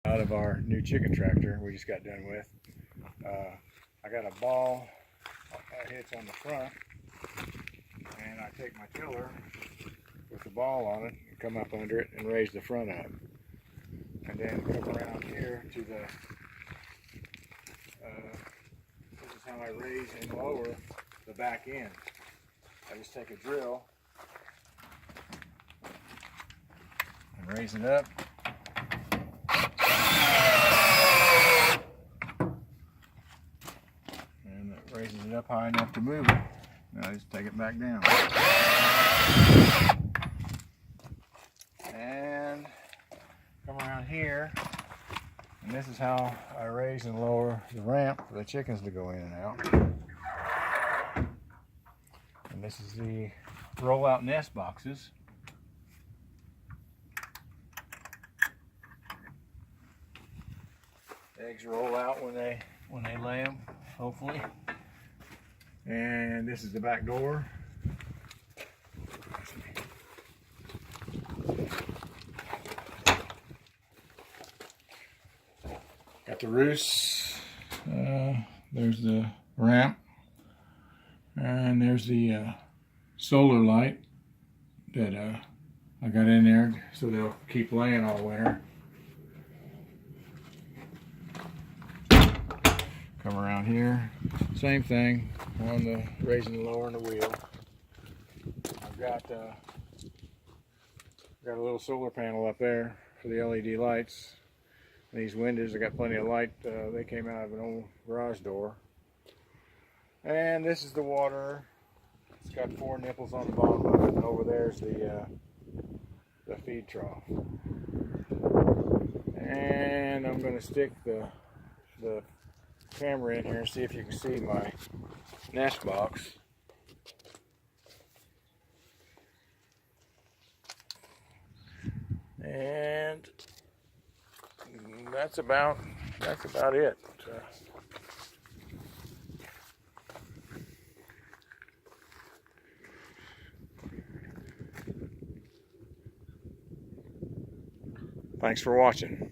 Out of our new chicken tractor we just got done with. I got a ball that hits on the front, and I take my tiller with the ball on it and come up under it and raise the front up, and then come around here to the this is how I raise and lower the back end. I just take a drill and raise it up. And it raises it up high enough to move it. Now I just take it back down. And come around here. And this is how I raise and lower the ramp for the chickens to go in and out. And this is the roll-out nest boxes. Eggs roll out when they lay them, hopefully. And this is the back door. Got the roosts. There's the ramp. And there's the solar light that I got in there so they'll keep laying all winter. Come around here, same thing on the raising and lowering the wheel. I've got a little solar panel up there for the LED lights. These windows, I got plenty of light. They came out of an old garage door. And this is the water. It's got 4 nipples on the bottom of it, and over there's the feed trough. And I'm going to stick the camera in here and see if you can see my nest box. And that's about it. Thanks for watching.